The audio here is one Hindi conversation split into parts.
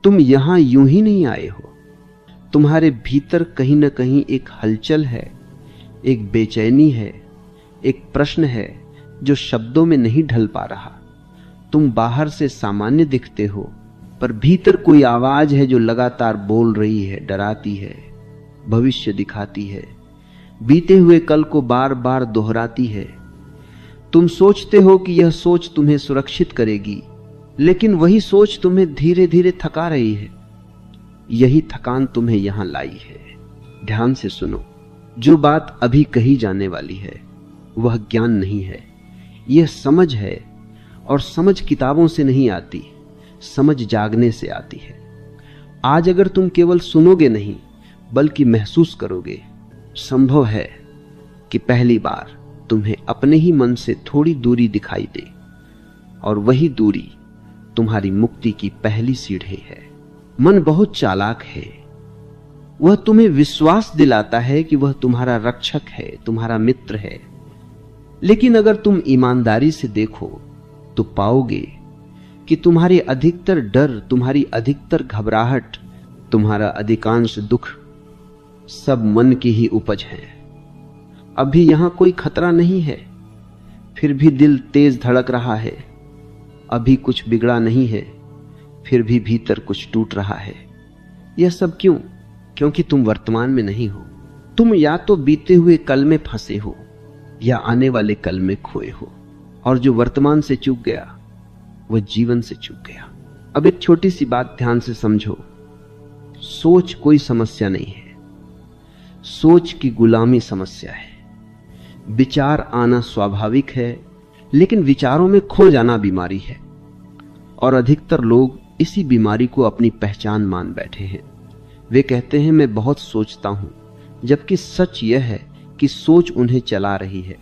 तुम यहां यूं ही नहीं आए हो। तुम्हारे भीतर कहीं ना कहीं एक हलचल है, एक बेचैनी है, एक प्रश्न है जो शब्दों में नहीं ढल पा रहा। तुम बाहर से सामान्य दिखते हो, पर भीतर कोई आवाज है जो लगातार बोल रही है, डराती है, भविष्य दिखाती है, बीते हुए कल को बार बार दोहराती है। तुम सोचते हो कि यह सोच तुम्हें सुरक्षित करेगी, लेकिन वही सोच तुम्हें धीरे धीरे थका रही है। यही थकान तुम्हें यहां लाई है। ध्यान से सुनो, जो बात अभी कही जाने वाली है वह ज्ञान नहीं है, यह समझ है। और समझ किताबों से नहीं आती, समझ जागने से आती है। आज अगर तुम केवल सुनोगे नहीं बल्कि महसूस करोगे, संभव है कि पहली बार तुम्हें अपने ही मन से थोड़ी दूरी दिखाई दे, और वही दूरी तुम्हारी मुक्ति की पहली सीढ़ी है। मन बहुत चालाक है। वह तुम्हें विश्वास दिलाता है कि वह तुम्हारा रक्षक है, तुम्हारा मित्र है। लेकिन अगर तुम ईमानदारी से देखो तो पाओगे कि तुम्हारी अधिकतर डर, तुम्हारी अधिकतर घबराहट, तुम्हारा अधिकांश दुख सब मन की ही उपज है। अभी यहां कोई खतरा नहीं है, फिर भी दिल तेज धड़क रहा है। अभी कुछ बिगड़ा नहीं है, फिर भी भीतर कुछ टूट रहा है। यह सब क्यों? क्योंकि तुम वर्तमान में नहीं हो। तुम या तो बीते हुए कल में फंसे हो या आने वाले कल में खोए हो, और जो वर्तमान से चूक गया वह जीवन से चूक गया। अब एक छोटी सी बात ध्यान से समझो। सोच कोई समस्या नहीं है, सोच की गुलामी समस्या है। विचार आना स्वाभाविक है, लेकिन विचारों में खो जाना बीमारी है। और अधिकतर लोग इसी बीमारी को अपनी पहचान मान बैठे हैं। वे कहते हैं मैं बहुत सोचता हूं, जबकि सच यह है कि सोच उन्हें चला रही है।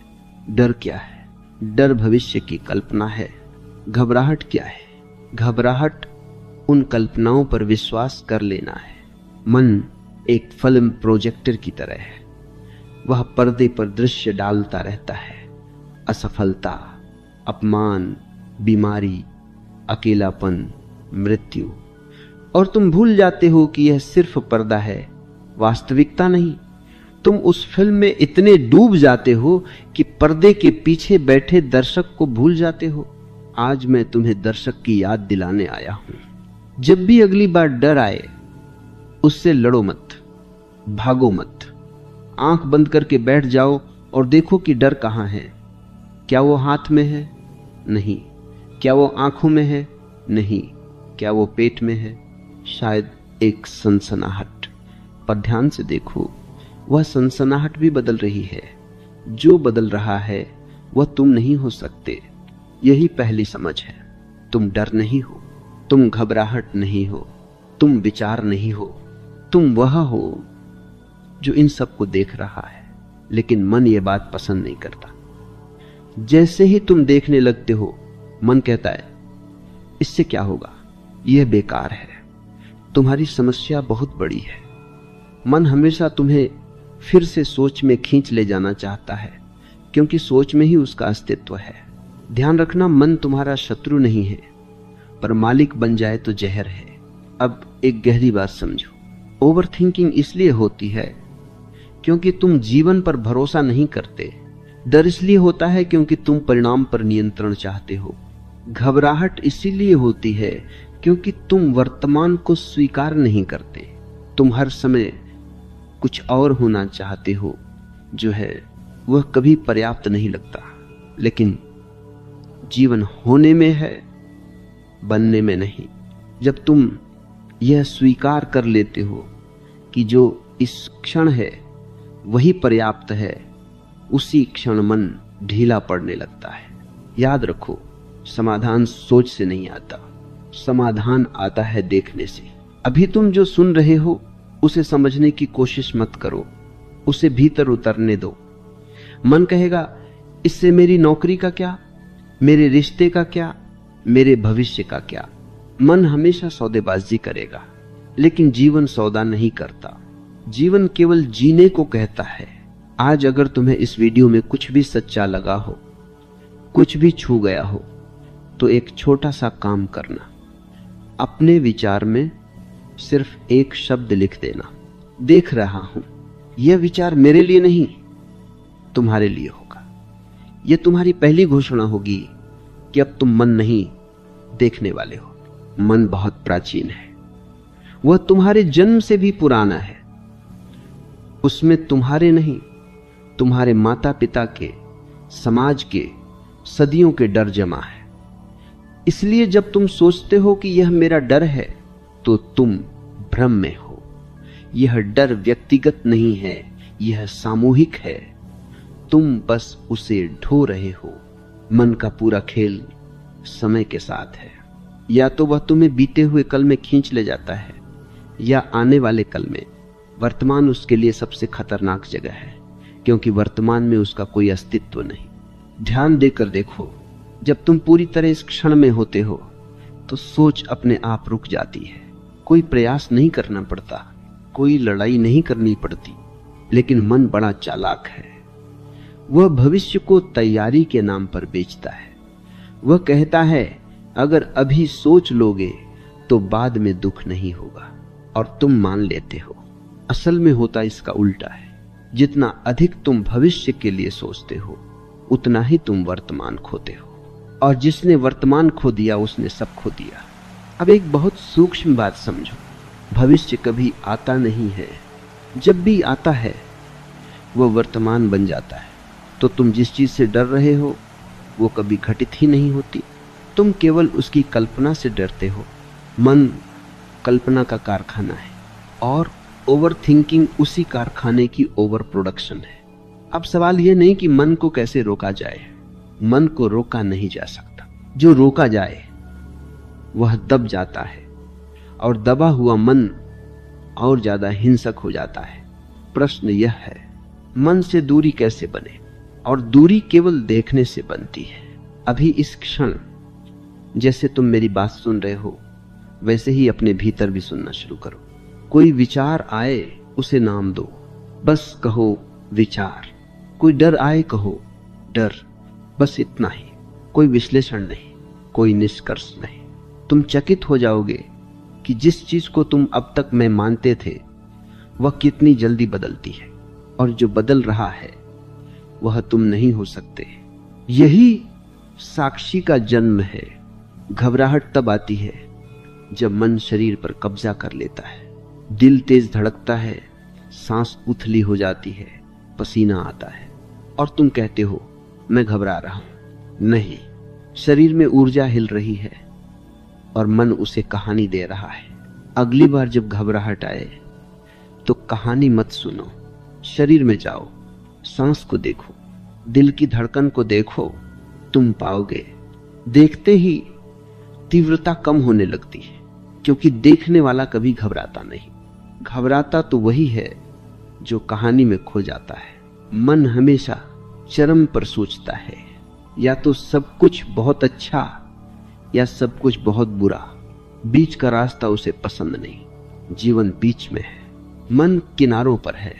डर क्या है? डर भविष्य की कल्पना है। घबराहट क्या है? घबराहट उन कल्पनाओं पर विश्वास कर लेना है। मन एक फिल्म प्रोजेक्टर की तरह है, वह पर्दे पर दृश्य डालता रहता है। असफलता, अपमान, बीमारी, अकेलापन, मृत्यु, और तुम भूल जाते हो कि यह सिर्फ पर्दा है, वास्तविकता नहीं। तुम उस फिल्म में इतने डूब जाते हो कि पर्दे के पीछे बैठे दर्शक को भूल जाते हो। आज मैं तुम्हें दर्शक की याद दिलाने आया हूं। जब भी अगली बार डर आए, उससे लड़ो मत, भागो मत। आंख बंद करके बैठ जाओ और देखो कि डर कहां है। क्या वो हाथ में है? नहीं। क्या वो आंखों में है? नहीं। क्या वो पेट में है? शायद एक सनसनाहट। पर ध्यान से देखो, वह सनसनाहट भी बदल रही है। जो बदल रहा है वह तुम नहीं हो सकते। यही पहली समझ है। तुम डर नहीं हो, तुम घबराहट नहीं हो, तुम विचार नहीं हो। तुम वह हो जो इन सबको देख रहा है, लेकिन मन यह बात पसंद नहीं करता। जैसे ही तुम देखने लगते हो, मन कहता है इससे क्या होगा, यह बेकार है। तुम्हारी समस्या बहुत बड़ी है। मन हमेशा तुम्हें फिर से सोच में खींच ले जाना चाहता है, क्योंकि सोच में ही उसका अस्तित्व है। ध्यान रखना, मन तुम्हारा शत्रु नहीं है, पर मालिक बन जाए तो जहर है। अब एक गहरी बात समझो। ओवर थिंकिंग इसलिए होती है क्योंकि तुम जीवन पर भरोसा नहीं करते। डर इसलिए होता है क्योंकि तुम परिणाम पर नियंत्रण चाहते हो। घबराहट इसीलिए होती है क्योंकि तुम वर्तमान को स्वीकार नहीं करते। तुम हर समय कुछ और होना चाहते हो, जो है वह कभी पर्याप्त नहीं लगता। लेकिन जीवन होने में है, बनने में नहीं। जब तुम यह स्वीकार कर लेते हो कि जो इस क्षण है वही पर्याप्त है, उसी क्षण मन ढीला पड़ने लगता है। याद रखो, समाधान सोच से नहीं आता, समाधान आता है देखने से। अभी तुम जो सुन रहे हो उसे समझने की कोशिश मत करो, उसे भीतर उतरने दो। मन कहेगा इससे मेरी नौकरी का क्या, मेरे रिश्ते का क्या, मेरे भविष्य का क्या। मन हमेशा सौदेबाजी करेगा, लेकिन जीवन सौदा नहीं करता। जीवन केवल जीने को कहता है। आज अगर तुम्हें इस वीडियो में कुछ भी सच्चा लगा हो, कुछ भी छू गया हो, तो एक छोटा सा काम करना। अपने विचार में सिर्फ एक शब्द लिख देना, देख रहा हूं। यह विचार मेरे लिए नहीं, तुम्हारे लिए होगा। यह तुम्हारी पहली घोषणा होगी कि अब तुम मन नहीं, देखने वाले हो। मन बहुत प्राचीन है, वह तुम्हारे जन्म से भी पुराना है। उसमें तुम्हारे नहीं, तुम्हारे माता पिता के, समाज के, सदियों के डर जमा है। इसलिए जब तुम सोचते हो कि यह मेरा डर है, तो तुम भ्रम में हो। यह डर व्यक्तिगत नहीं है, यह सामूहिक है। तुम बस उसे ढो रहे हो। मन का पूरा खेल समय के साथ है। या तो वह तुम्हें बीते हुए कल में खींच ले जाता है, या आने वाले कल में। वर्तमान उसके लिए सबसे खतरनाक जगह है, क्योंकि वर्तमान में उसका कोई अस्तित्व नहीं। ध्यान देकर देखो, जब तुम पूरी तरह इस क्षण में होते हो तो सोच अपने आप रुक जाती है। कोई प्रयास नहीं करना पड़ता, कोई लड़ाई नहीं करनी पड़ती। लेकिन मन बड़ा चालाक है। वह भविष्य को तैयारी के नाम पर बेचता है। वह कहता है, अगर अभी सोच लोगे तो बाद में दुख नहीं होगा, और तुम मान लेते हो। असल में होता इसका उल्टा है। जितना अधिक तुम भविष्य के लिए सोचते हो, उतना ही तुम वर्तमान खोते हो, और जिसने वर्तमान खो दिया उसने सब खो दिया। अब एक बहुत सूक्ष्म बात समझो, भविष्य कभी आता नहीं है। जब भी आता है वह वर्तमान बन जाता है। तो तुम जिस चीज से डर रहे हो वो कभी घटित ही नहीं होती। तुम केवल उसकी कल्पना से डरते हो। मन कल्पना का कारखाना है, और ओवर थिंकिंग उसी कारखाने की ओवर प्रोडक्शन है। अब सवाल यह नहीं कि मन को कैसे रोका जाए। मन को रोका नहीं जा सकता। जो रोका जाए वह दब जाता है, और दबा हुआ मन और ज्यादा हिंसक हो जाता है। प्रश्न यह है, मन से दूरी कैसे बने? और दूरी केवल देखने से बनती है। अभी इस क्षण जैसे तुम मेरी बात सुन रहे हो, वैसे ही अपने भीतर भी सुनना शुरू करो। कोई विचार आए उसे नाम दो, बस कहो विचार। कोई डर आए कहो डर, बस इतना ही। कोई विश्लेषण नहीं, कोई निष्कर्ष नहीं। तुम चकित हो जाओगे कि जिस चीज को तुम अब तक मैं मानते थे वह कितनी जल्दी बदलती है, और जो बदल रहा है वह तुम नहीं हो सकते। यही साक्षी का जन्म है। घबराहट तब आती है जब मन शरीर पर कब्जा कर लेता है। दिल तेज धड़कता है, सांस उथली हो जाती है, पसीना आता है, और तुम कहते हो मैं घबरा रहा हूं। नहीं, शरीर में ऊर्जा हिल रही है और मन उसे कहानी दे रहा है। अगली बार जब घबराहट आए तो कहानी मत सुनो, शरीर में जाओ, सांस को देखो, दिल की धड़कन को देखो। तुम पाओगे देखते ही तीव्रता कम होने लगती है, क्योंकि देखने वाला कभी घबराता नहीं। घबराता तो वही है जो कहानी में खो जाता है। मन हमेशा चरम पर सोचता है, या तो सब कुछ बहुत अच्छा या सब कुछ बहुत बुरा। बीच का रास्ता उसे पसंद नहीं। जीवन बीच में है, मन किनारों पर है।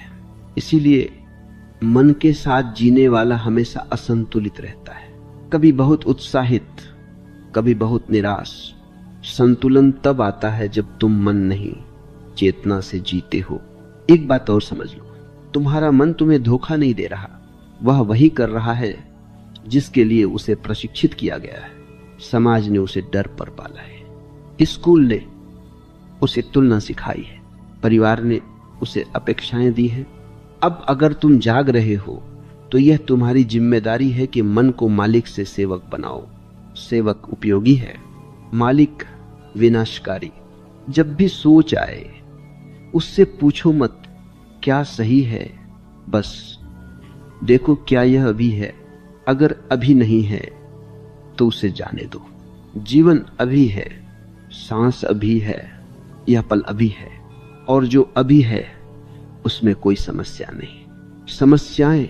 इसीलिए मन के साथ जीने वाला हमेशा असंतुलित रहता है, कभी बहुत उत्साहित, कभी बहुत निराश। संतुलन तब आता है जब तुम मन नहीं, चेतना से जीते हो। एक बात और समझ लो, तुम्हारा मन तुम्हें धोखा नहीं दे रहा। वह वही कर रहा है जिसके लिए उसे प्रशिक्षित किया गया है। समाज ने उसे डर पर पाला है, स्कूल ने उसे तुलना सिखाई है, परिवार ने उसे अपेक्षाएं दी हैं। अब अगर तुम जाग रहे हो तो यह तुम्हारी जिम्मेदारी है कि मन को मालिक से सेवक बनाओ। सेवक उपयोगी है, मालिक विनाशकारी। जब भी सोच आए उससे पूछो मत क्या सही है, बस देखो क्या यह अभी है। अगर अभी नहीं है तो उसे जाने दो। जीवन अभी है, सांस अभी है, यह पल अभी है, और जो अभी है उसमें कोई समस्या नहीं। समस्याएं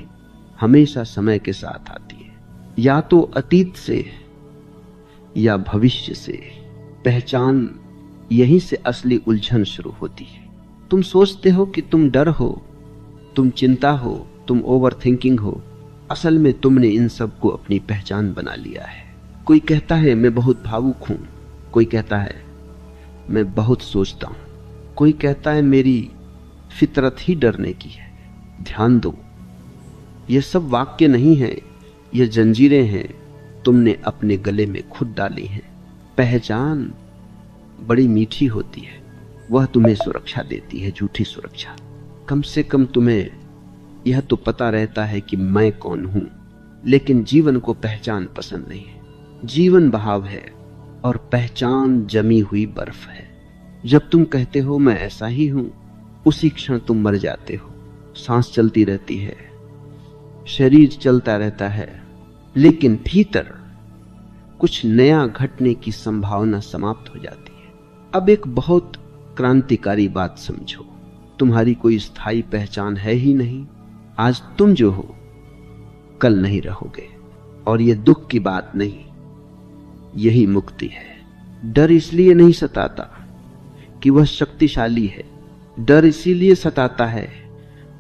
हमेशा समय के साथ आती है, या तो अतीत से या भविष्य से। पहचान यहीं से असली उलझन शुरू होती है। तुम सोचते हो कि तुम डर हो, तुम चिंता हो, तुम ओवर थिंकिंग हो। असल में तुमने इन सब को अपनी पहचान बना लिया है। कोई कहता है मैं बहुत भावुक हूं, कोई कहता है मैं बहुत सोचता हूं। कोई कहता है मेरी फितरत ही डरने की है। ध्यान दो, ये सब वाक्य नहीं है, ये जंजीरें हैं तुमने अपने गले में खुद डाली हैं। पहचान बड़ी मीठी होती है, वह तुम्हें सुरक्षा देती है, झूठी सुरक्षा। कम से कम तुम्हें यह तो पता रहता है कि मैं कौन हूं, लेकिन जीवन को पहचान पसंद नहीं है। जीवन बहाव है और पहचान जमी हुई बर्फ है। जब तुम कहते हो मैं ऐसा ही हूं, उसी क्षण तुम मर जाते हो। सांस चलती रहती है, शरीर चलता रहता है, लेकिन भीतर कुछ नया घटने की संभावना समाप्त हो जाती है। अब एक बहुत क्रांतिकारी बात समझो, तुम्हारी कोई स्थायी पहचान है ही नहीं। आज तुम जो हो कल नहीं रहोगे, और यह दुख की बात नहीं, यही मुक्ति है। डर इसलिए नहीं सताता कि वह शक्तिशाली है, डर इसीलिए सताता है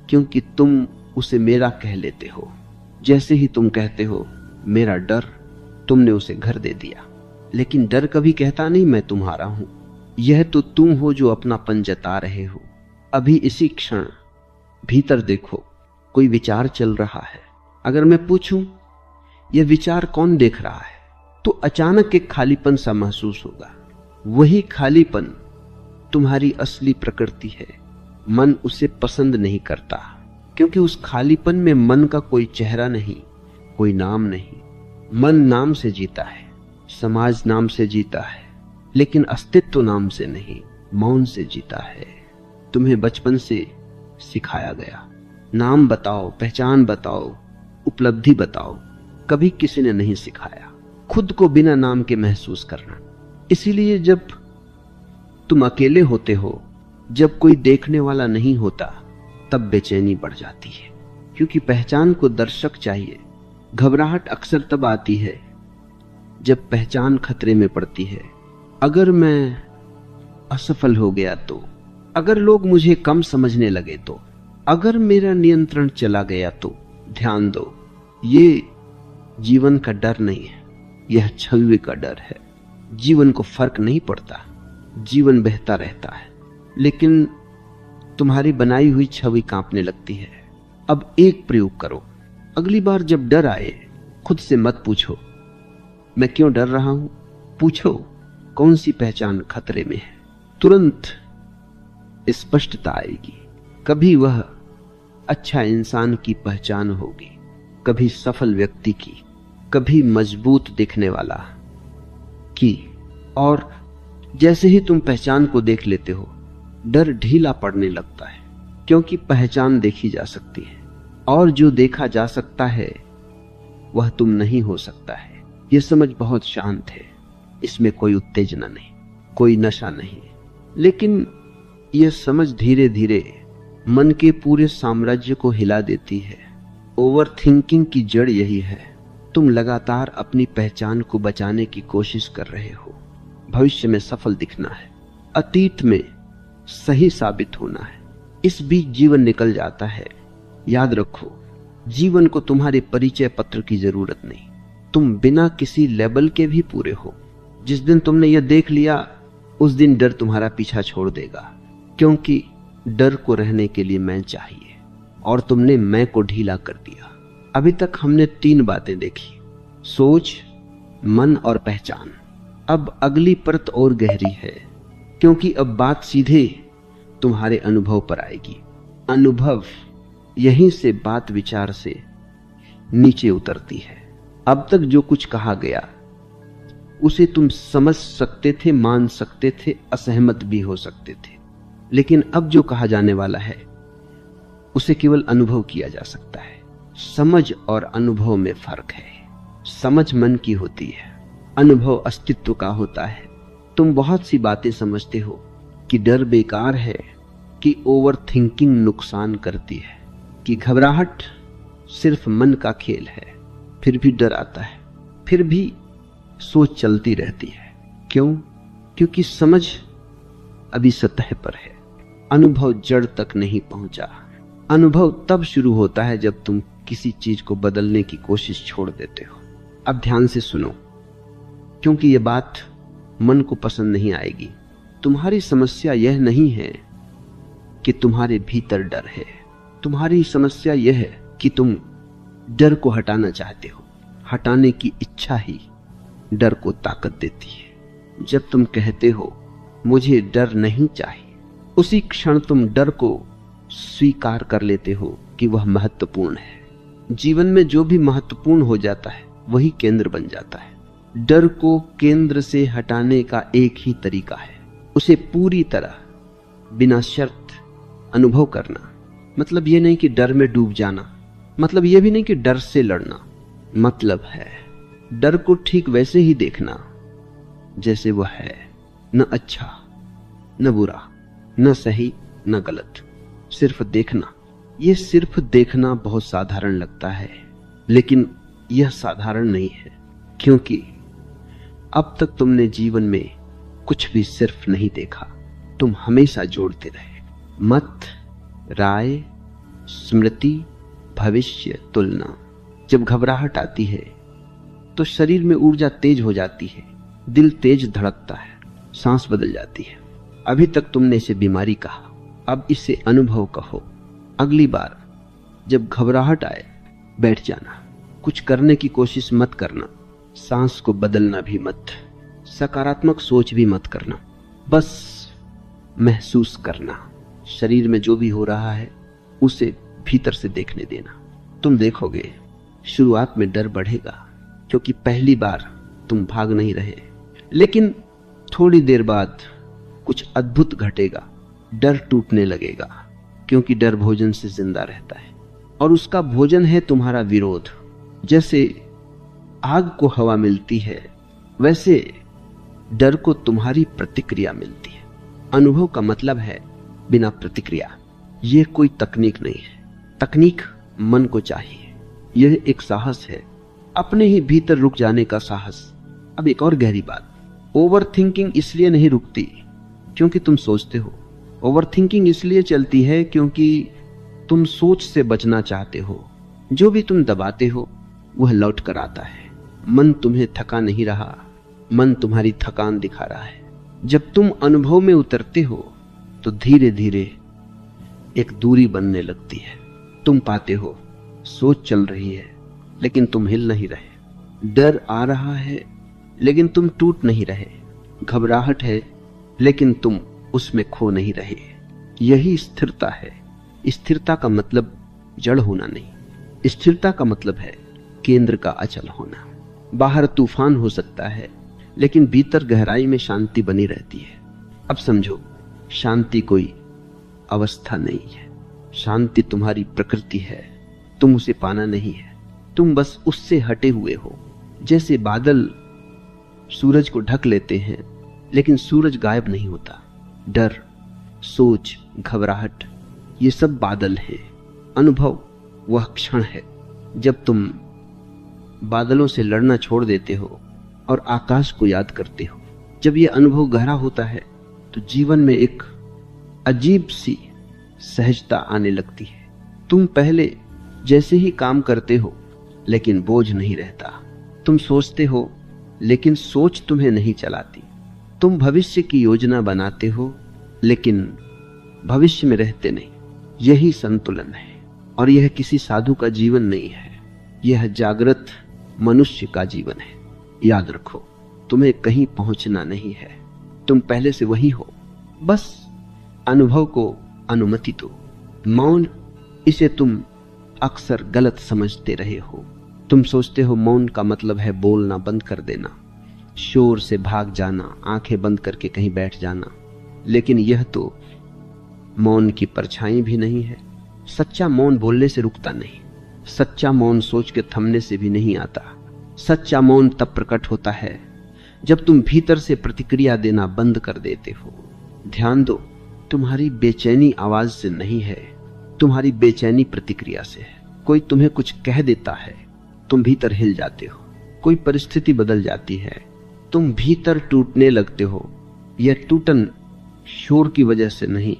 क्योंकि तुम उसे मेरा कह लेते हो। जैसे ही तुम कहते हो मेरा डर, तुमने उसे घर दे दिया। लेकिन डर कभी कहता नहीं मैं तुम्हारा हूं। यह तो तुम हो जो अपनापन जता रहे हो। अभी इसी क्षण भीतर देखो, कोई विचार चल रहा है। अगर मैं पूछूं यह विचार कौन देख रहा है, तो अचानक एक खालीपन सा महसूस होगा। वही खालीपन तुम्हारी असली प्रकृति है। मन उसे पसंद नहीं करता, क्योंकि उस खालीपन में मन का कोई चेहरा नहीं, कोई नाम नहीं। मन नाम से जीता है, समाज नाम से जीता है, लेकिन अस्तित्व नाम से नहीं, मौन से जीता है। तुम्हें बचपन से सिखाया गया, नाम बताओ, पहचान बताओ, उपलब्धि बताओ। कभी किसी ने नहीं सिखाया खुद को बिना नाम के महसूस करना। इसीलिए जब तुम अकेले होते हो, जब कोई देखने वाला नहीं होता, तब बेचैनी बढ़ जाती है, क्योंकि पहचान को दर्शक चाहिए। घबराहट अक्सर तब आती है जब पहचान खतरे में पड़ती है। अगर मैं असफल हो गया तो, अगर लोग मुझे कम समझने लगे तो, अगर मेरा नियंत्रण चला गया तो। ध्यान दो, ये जीवन का डर नहीं है, यह छवि का डर है। जीवन को फर्क नहीं पड़ता, जीवन बहता रहता है, लेकिन तुम्हारी बनाई हुई छवि कांपने लगती है। अब एक प्रयोग करो, अगली बार जब डर आए, खुद से मत पूछो मैं क्यों डर रहा हूं, पूछो कौन सी पहचान खतरे में है। तुरंत स्पष्टता आएगी। कभी वह अच्छा इंसान की पहचान होगी, कभी सफल व्यक्ति की, कभी मजबूत दिखने वाला की। और जैसे ही तुम पहचान को देख लेते हो, डर ढीला पड़ने लगता है, क्योंकि पहचान देखी जा सकती है, और जो देखा जा सकता है वह तुम नहीं हो सकता है। यह समझ बहुत शांत है, इसमें कोई उत्तेजना नहीं, कोई नशा नहीं, लेकिन यह समझ धीरे धीरे मन के पूरे साम्राज्य को हिला देती है। ओवर थिंकिंग की जड़ यही है। तुम लगातार अपनी पहचान को बचाने की कोशिश कर रहे हो। भविष्य में सफल दिखना है, अतीत में सही साबित होना है। इस बीच जीवन निकल जाता है। याद रखो, जीवन को तुम्हारे परिचय पत्र की जरूरत नहीं। तुम बिना किसी लेबल के भी पूरे हो। जिस दिन तुमने यह देख लिया, उस दिन डर तुम्हारा पीछा छोड़ देगा, क्योंकि डर को रहने के लिए मैं चाहिए, और तुमने मैं को ढीला कर दिया। अभी तक हमने 3 बातें देखी, सोच, मन और पहचान। अब अगली परत और गहरी है, क्योंकि अब बात सीधे तुम्हारे अनुभव पर आएगी। अनुभव, यहीं से बात विचार से नीचे उतरती है। अब तक जो कुछ कहा गया उसे तुम समझ सकते थे, मान सकते थे, असहमत भी हो सकते थे, लेकिन अब जो कहा जाने वाला है उसे केवल अनुभव किया जा सकता है। समझ और अनुभव में फर्क है। समझ मन की होती है, अनुभव अस्तित्व का होता है। तुम बहुत सी बातें समझते हो कि डर बेकार है, कि ओवर थिंकिंग नुकसान करती है, कि घबराहट सिर्फ मन का खेल है। फिर भी डर आता है, फिर भी सोच चलती रहती है। क्यों? क्योंकि समझ अभी सतह पर है, अनुभव जड़ तक नहीं पहुंचा। अनुभव तब शुरू होता है जब तुम किसी चीज को बदलने की कोशिश छोड़ देते हो। अब ध्यान से सुनो, क्योंकि यह बात मन को पसंद नहीं आएगी। तुम्हारी समस्या यह नहीं है कि तुम्हारे भीतर डर है। तुम्हारी समस्या यह है कि तुम डर को हटाना चाहते हो। हटाने की इच्छा ही डर को ताकत देती है। जब तुम कहते हो मुझे डर नहीं चाहिए, उसी क्षण तुम डर को स्वीकार कर लेते हो कि वह महत्वपूर्ण है। जीवन में जो भी महत्वपूर्ण हो जाता है वही केंद्र बन जाता है। डर को केंद्र से हटाने का एक ही तरीका है, उसे पूरी तरह बिना शर्त अनुभव करना। मतलब यह नहीं कि डर में डूब जाना, मतलब यह भी नहीं कि डर से लड़ना। मतलब है डर को ठीक वैसे ही देखना जैसे वह है, न अच्छा न बुरा, न सही न गलत, सिर्फ देखना। यह सिर्फ देखना बहुत साधारण लगता है, लेकिन यह साधारण नहीं है, क्योंकि अब तक तुमने जीवन में कुछ भी सिर्फ नहीं देखा। तुम हमेशा जोड़ते रहे। मत, राय, स्मृति, भविष्य, तुलना। जब घबराहट आती है तो शरीर में ऊर्जा तेज हो जाती है, दिल तेज धड़कता है, सांस बदल जाती है। अभी तक तुमने इसे बीमारी कहा, अब इसे अनुभव कहो। अगली बार जब घबराहट आए बैठ जाना, कुछ करने की कोशिश मत करना, सांस को बदलना भी मत, सकारात्मक सोच भी मत करना, बस महसूस करना। शरीर में जो भी हो रहा है उसे भीतर से देखने देना। तुम देखोगे शुरुआत में डर बढ़ेगा, क्योंकि पहली बार तुम भाग नहीं रहे, लेकिन थोड़ी देर बाद कुछ अद्भुत घटेगा। डर टूटने लगेगा, क्योंकि डर भोजन से जिंदा रहता है और उसका भोजन है तुम्हारा विरोध। जैसे आग को हवा मिलती है, वैसे डर को तुम्हारी प्रतिक्रिया मिलती है। अनुभव का मतलब है बिना प्रतिक्रिया। यह कोई तकनीक नहीं है, तकनीक मन को चाहिए। यह एक साहस है, अपने ही भीतर रुक जाने का साहस। अब एक और गहरी बात, ओवर थिंकिंग इसलिए नहीं रुकती क्योंकि तुम सोचते हो। ओवर थिंकिंग इसलिए चलती है क्योंकि तुम सोच से बचना चाहते हो। जो भी तुम दबाते हो वह लौट कर आता है। मन तुम्हें थका नहीं रहा, मन तुम्हारी थकान दिखा रहा है। जब तुम अनुभव में उतरते हो तो धीरे धीरे एक दूरी बनने लगती है। तुम पाते हो सोच चल रही है लेकिन तुम हिल नहीं रहे, डर आ रहा है लेकिन तुम टूट नहीं रहे, घबराहट है लेकिन तुम उसमें खो नहीं रहे। यही स्थिरता है। स्थिरता का मतलब जड़ होना नहीं, स्थिरता का मतलब है केंद्र का अचल होना। बाहर तूफान हो सकता है लेकिन भीतर गहराई में शांति बनी रहती है। अब समझो, शांति कोई अवस्था नहीं है, शांति तुम्हारी प्रकृति है। तुम उसे पाना नहीं है, तुम बस उससे हटे हुए हो। जैसे बादल सूरज को ढक लेते हैं लेकिन सूरज गायब नहीं होता। डर, सोच, घबराहट, ये सब बादल हैं। अनुभव वह क्षण है जब तुम बादलों से लड़ना छोड़ देते हो और आकाश को याद करते हो। जब यह अनुभव गहरा होता है तो जीवन में एक अजीब सी सहजता आने लगती है। तुम पहले जैसे ही काम करते हो लेकिन बोझ नहीं रहता। तुम सोचते हो लेकिन सोच तुम्हें नहीं चलाती। तुम भविष्य की योजना बनाते हो लेकिन भविष्य में रहते नहीं। यही संतुलन है और यह किसी साधु का जीवन नहीं है, यह जागृत मनुष्य का जीवन है। याद रखो, तुम्हें कहीं पहुंचना नहीं है, तुम पहले से वही हो। बस अनुभव को अनुमति दो। मौन, इसे तुम अक्सर गलत समझते रहे हो। तुम सोचते हो मौन का मतलब है बोलना बंद कर देना, शोर से भाग जाना, आंखें बंद करके कहीं बैठ जाना। लेकिन यह तो मौन की परछाई भी नहीं है। सच्चा मौन बोलने से रुकता नहीं, सच्चा मौन सोच के थमने से भी नहीं आता। सच्चा मौन तब प्रकट होता है जब तुम भीतर से प्रतिक्रिया देना बंद कर देते हो। ध्यान दो, तुम्हारी बेचैनी आवाज से नहीं है, तुम्हारी बेचैनी प्रतिक्रिया से है। कोई तुम्हें कुछ कह देता है, तुम भीतर हिल जाते हो। कोई परिस्थिति बदल जाती है, तुम भीतर टूटने लगते हो। यह टूटन शोर की वजह से नहीं,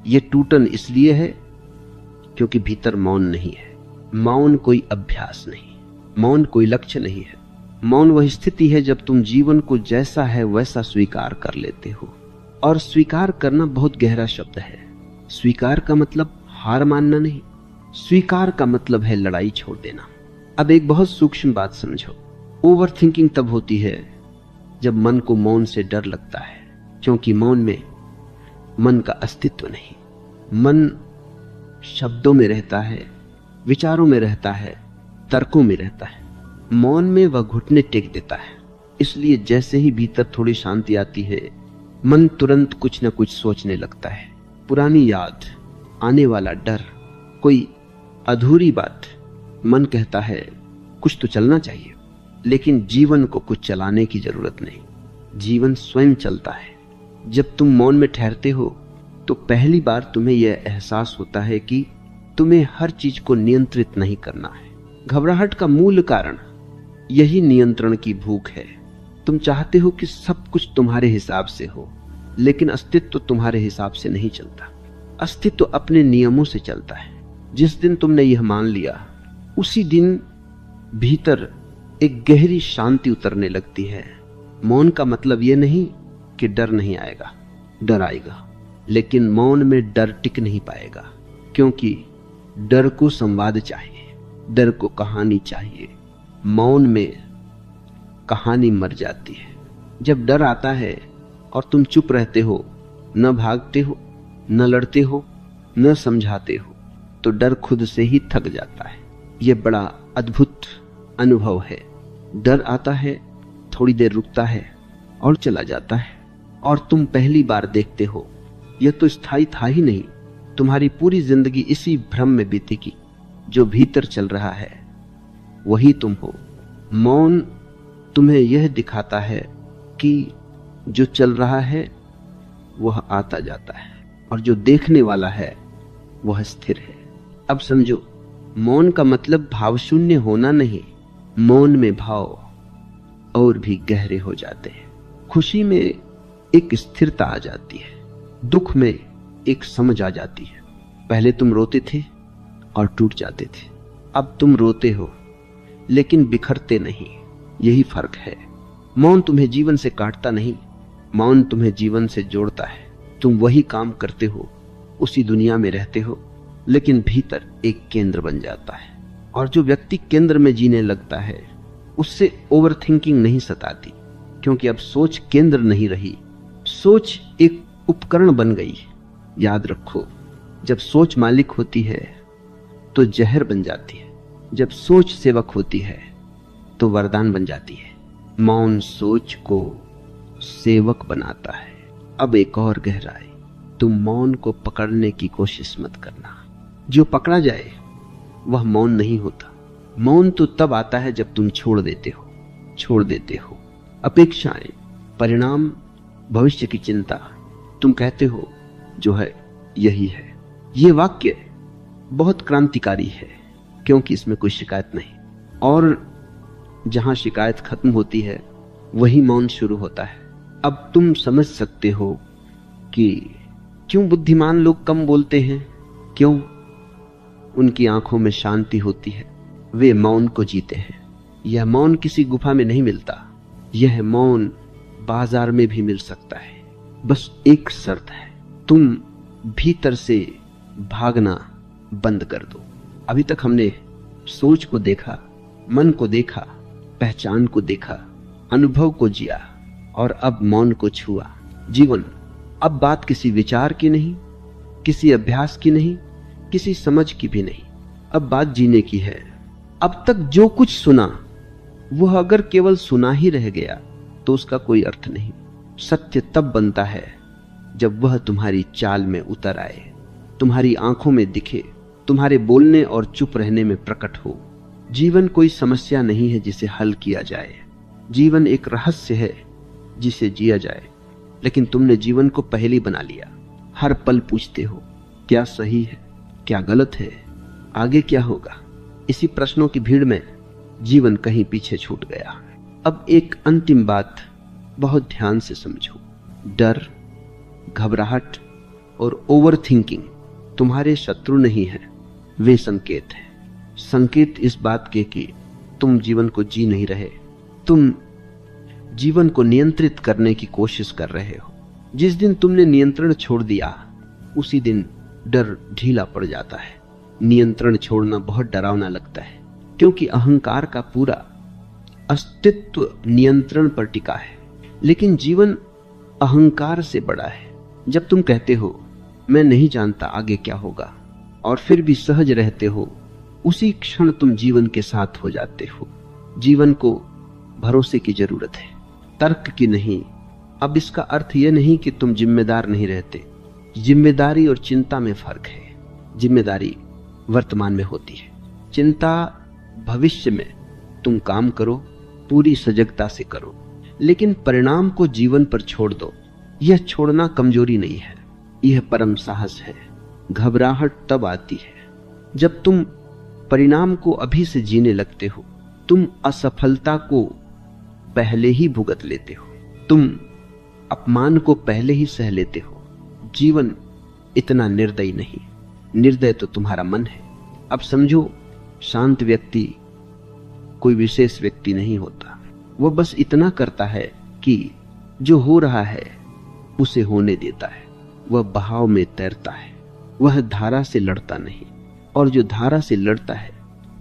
यह टूटन इसलिए है क्योंकि भीतर मौन नहीं है। मौन कोई अभ्यास नहीं, मौन कोई लक्ष्य नहीं है। मौन वह स्थिति है जब तुम जीवन को जैसा है वैसा स्वीकार कर लेते हो। और स्वीकार करना बहुत गहरा शब्द है। स्वीकार का मतलब हार मानना नहीं, स्वीकार का मतलब है लड़ाई छोड़ देना। अब एक बहुत सूक्ष्म बात समझो, ओवर थिंकिंग तब होती है जब मन को मौन से डर लगता है, क्योंकि मौन में मन का अस्तित्व नहीं। मन शब्दों में रहता है, विचारों में रहता है, तर्कों में रहता है। मौन में वह घुटने टेक देता है। इसलिए जैसे ही भीतर थोड़ी शांति आती है, मन तुरंत कुछ न कुछ सोचने लगता है। पुरानी याद, आने वाला डर, कोई अधूरी बात। मन कहता है कुछ तो चलना चाहिए, लेकिन जीवन को कुछ चलाने की जरूरत नहीं, जीवन स्वयं चलता है। जब तुम मौन में ठहरते हो तो पहली बार तुम्हें यह एहसास होता है कि तुम्हें हर चीज को नियंत्रित नहीं करना है। घबराहट का मूल कारण यही नियंत्रण की भूख है। तुम चाहते हो कि सब कुछ तुम्हारे हिसाब से हो, लेकिन अस्तित्व तुम्हारे हिसाब से नहीं चलता। अस्तित्व अपने नियमों से चलता है। जिस दिन तुमने यह मान लिया, उसी दिन भीतर एक गहरी शांति उतरने लगती है। मौन का मतलब यह नहीं कि डर नहीं आएगा, डर आएगा, लेकिन मौन में डर टिक नहीं पाएगा, क्योंकि डर को संवाद चाहिए, डर को कहानी चाहिए। मौन में कहानी मर जाती है। जब डर आता है और तुम चुप रहते हो, न भागते हो, न लड़ते हो, न समझाते हो, तो डर खुद से ही थक जाता है। यह बड़ा अद्भुत अनुभव है। डर आता है, थोड़ी देर रुकता है और चला जाता है, और तुम पहली बार देखते हो यह तो स्थायी था ही नहीं। तुम्हारी पूरी जिंदगी इसी भ्रम में बीतेगी। जो भीतर चल रहा है वही तुम हो। मौन तुम्हें यह दिखाता है कि जो चल रहा है वह आता जाता है, और जो देखने वाला है वह स्थिर है। अब समझो, मौन का मतलब भाव शून्य होना नहीं। मौन में भाव और भी गहरे हो जाते हैं। खुशी में एक स्थिरता आ जाती है, दुख में एक समझ आ जाती है। पहले तुम रोते थे और टूट जाते थे, अब तुम रोते हो लेकिन बिखरते नहीं। यही फर्क है। मौन तुम्हें जीवन से काटता नहीं, मौन तुम्हें जीवन से जोड़ता है। तुम वही काम करते हो, उसी दुनिया में रहते हो, लेकिन भीतर एक केंद्र बन जाता है। और जो व्यक्ति केंद्र में जीने लगता है, उससे ओवर थिंकिंग नहीं सताती, क्योंकि अब सोच केंद्र नहीं रही, सोच एक उपकरण बन गई। याद रखो, जब सोच मालिक होती है तो जहर बन जाती है, जब सोच सेवक होती है तो वरदान बन जाती है। मौन सोच को सेवक बनाता है। अब एक और गहराई, तुम मौन को पकड़ने की कोशिश मत करना। जो पकड़ा जाए वह मौन नहीं होता। मौन तो तब आता है जब तुम छोड़ देते हो अपेक्षाएं, परिणाम, भविष्य की चिंता। तुम कहते हो जो है यही है। यह वाक्य बहुत क्रांतिकारी है, क्योंकि इसमें कोई शिकायत नहीं, और जहां शिकायत खत्म होती है वही मौन शुरू होता है। अब तुम समझ सकते हो कि क्यों बुद्धिमान लोग कम बोलते हैं, क्यों उनकी आंखों में शांति होती है। वे मौन को जीते हैं। यह मौन किसी गुफा में नहीं मिलता, यह मौन बाजार में भी मिल सकता है। बस एक शर्त है, तुम भीतर से भागना बंद कर दो। अभी तक हमने सोच को देखा, मन को देखा, पहचान को देखा, अनुभव को जिया, और अब मौन को छुआ। जीवन अब बात किसी विचार की नहीं, किसी अभ्यास की नहीं, किसी समझ की भी नहीं, अब बात जीने की है। अब तक जो कुछ सुना वह अगर केवल सुना ही रह गया तो उसका कोई अर्थ नहीं। सत्य तब बनता है जब वह तुम्हारी चाल में उतर आए, तुम्हारी आंखों में दिखे, तुम्हारे बोलने और चुप रहने में प्रकट हो। जीवन कोई समस्या नहीं है जिसे हल किया जाए, जीवन एक रहस्य है जिसे जिया जाए। लेकिन तुमने जीवन को पहेली बना लिया। हर पल पूछते हो क्या सही है, क्या गलत है, आगे क्या होगा। इसी प्रश्नों की भीड़ में जीवन कहीं पीछे छूट गया। अब एक अंतिम बात बहुत ध्यान से समझो। डर, घबराहट और ओवर थिंकिंग तुम्हारे शत्रु नहीं है, वे संकेत हैं। संकेत इस बात के कि तुम जीवन को जी नहीं रहे, तुम जीवन को नियंत्रित करने की कोशिश कर रहे हो। जिस दिन तुमने नियंत्रण छोड़ दिया, उसी दिन डर ढीला पड़ जाता है। नियंत्रण छोड़ना बहुत डरावना लगता है, क्योंकि अहंकार का पूरा अस्तित्व नियंत्रण पर टिका है। लेकिन जीवन अहंकार से बड़ा है। जब तुम कहते हो मैं नहीं जानता आगे क्या होगा, और फिर भी सहज रहते हो, उसी क्षण तुम जीवन के साथ हो जाते हो। जीवन को भरोसे की जरूरत है, तर्क की नहीं। अब इसका अर्थ यह नहीं कि तुम जिम्मेदार नहीं रहते। जिम्मेदारी और चिंता में फर्क है। जिम्मेदारी वर्तमान में होती है, चिंता भविष्य में। तुम काम करो, पूरी सजगता से करो, लेकिन परिणाम को जीवन पर छोड़ दो। यह छोड़ना कमजोरी नहीं है, यह परम साहस है। घबराहट तब आती है जब तुम परिणाम को अभी से जीने लगते हो। तुम असफलता को पहले ही भुगत लेते हो, तुम अपमान को पहले ही सह लेते हो। जीवन इतना निर्दयी नहीं, निर्दय तो तुम्हारा मन है। अब समझो, शांत व्यक्ति कोई विशेष व्यक्ति नहीं होता। वह बस इतना करता है कि जो हो रहा है उसे होने देता है। वह बहाव में तैरता है, वह धारा से लड़ता नहीं। और जो धारा से लड़ता है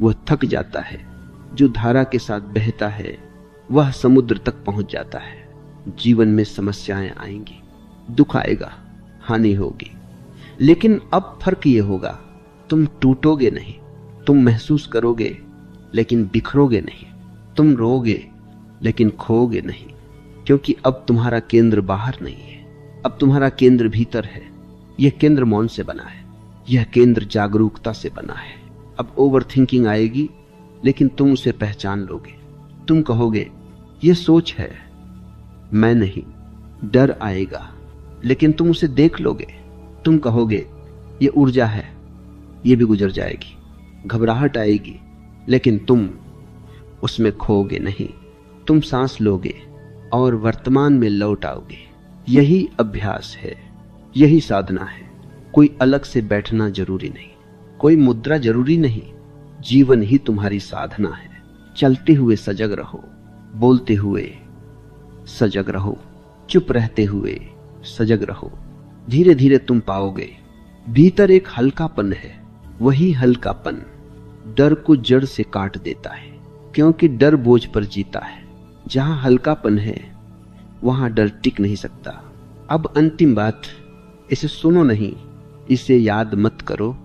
वह थक जाता है। जो धारा के साथ बहता है वह समुद्र तक पहुंच जाता है। जीवन में समस्याएं आएंगी, दुख आएगा, हानि होगी, लेकिन अब फर्क यह होगा, तुम टूटोगे नहीं। तुम महसूस करोगे लेकिन बिखरोगे नहीं। तुम रोगे लेकिन खोओगे नहीं, क्योंकि अब तुम्हारा केंद्र बाहर नहीं है, अब तुम्हारा केंद्र भीतर है। यह केंद्र मौन से बना है, यह केंद्र जागरूकता से बना है। अब ओवर थिंकिंग आएगी, लेकिन तुम उसे पहचान लोगे। तुम कहोगे यह सोच है, मैं नहीं। डर आएगा, लेकिन तुम उसे देख लोगे। तुम कहोगे यह ऊर्जा है, यह भी गुजर जाएगी। घबराहट आएगी, लेकिन तुम उसमें खोओगे नहीं। तुम सांस लोगे और वर्तमान में लौट आओगे। यही अभ्यास है, यही साधना है। कोई अलग से बैठना जरूरी नहीं, कोई मुद्रा जरूरी नहीं। जीवन ही तुम्हारी साधना है। चलते हुए सजग रहो, बोलते हुए सजग रहो, चुप रहते हुए सजग रहो। धीरे धीरे तुम पाओगे भीतर एक हल्कापन है। वही हल्कापन डर को जड़ से काट देता है, क्योंकि डर बोझ पर जीता है। जहां हल्कापन है वहां डर टिक नहीं सकता। अब अंतिम बात, इसे सुनो नहीं, इसे याद मत करो,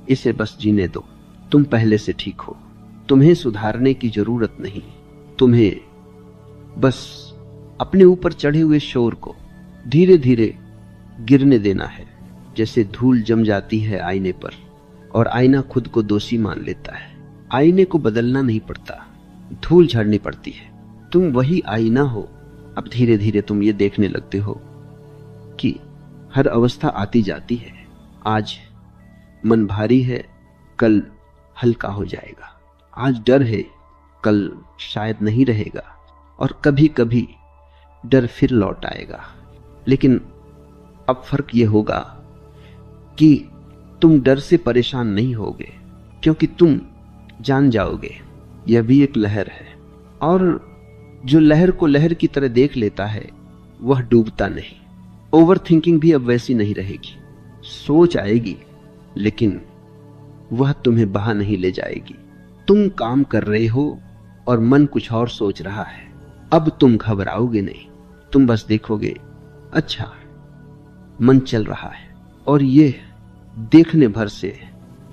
इसे बस जीने दो। तुम पहले से ठीक हो, तुम्हें सुधारने की जरूरत नहीं। तुम्हें बस अपने ऊपर चढ़े हुए शोर को धीरे धीरे गिरने देना है। जैसे धूल जम जाती है आईने पर और आईना खुद को दोषी मान लेता है। आईने को बदलना नहीं पड़ता, धूल झाड़नी पड़ती है। तुम वही आईना हो। अब धीरे धीरे तुम ये देखने लगते हो कि हर अवस्था आती जाती है। आज मन भारी है, कल हल्का हो जाएगा। आज डर है, कल शायद नहीं रहेगा, और कभी कभी डर फिर लौट आएगा। लेकिन अब फर्क ये होगा कि तुम डर से परेशान नहीं होगे, क्योंकि तुम जान जाओगे यह भी एक लहर है, और जो लहर को लहर की तरह देख लेता है वह डूबता नहीं। ओवर थिंकिंग भी अब वैसी नहीं रहेगी। सोच आएगी, लेकिन वह तुम्हें बहा नहीं ले जाएगी। तुम काम कर रहे हो और मन कुछ और सोच रहा है। अब तुम घबराओगे नहीं, तुम बस देखोगे अच्छा मन चल रहा है। और ये देखने भर से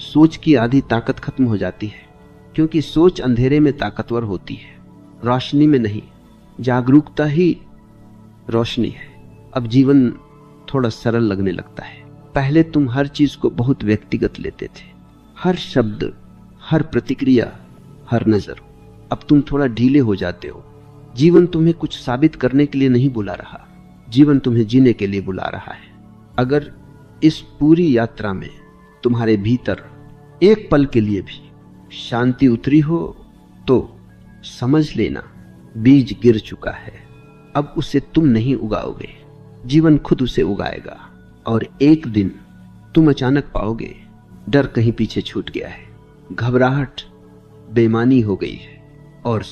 सोच की आधी ताकत खत्म हो जाती है, क्योंकि सोच अंधेरे में ताकतवर होती है, रोशनी में नहीं। जागरूकता ही रोशनी है। अब जीवन थोड़ा सरल लगने लगता है। पहले तुम हर चीज को बहुत व्यक्तिगत लेते थे, हर शब्द, हर प्रतिक्रिया, हर नजर। अब तुम थोड़ा ढीले हो जाते हो। जीवन तुम्हें कुछ साबित करने के लिए नहीं बुला रहा, जीवन तुम्हें जीने के लिए बुला रहा है। अगर इस पूरी यात्रा में तुम्हारे भीतर एक पल के लिए भी शांति उतरी हो तो समझ लेना बीज गिर चुका है। अब उसे तुम नहीं उगाओगे, जीवन खुद उसे उगाएगा। और एक दिन तुम अचानक पाओगे डर कहीं पीछे छूट गया है, घबराहट बेईमानी हो गई है, और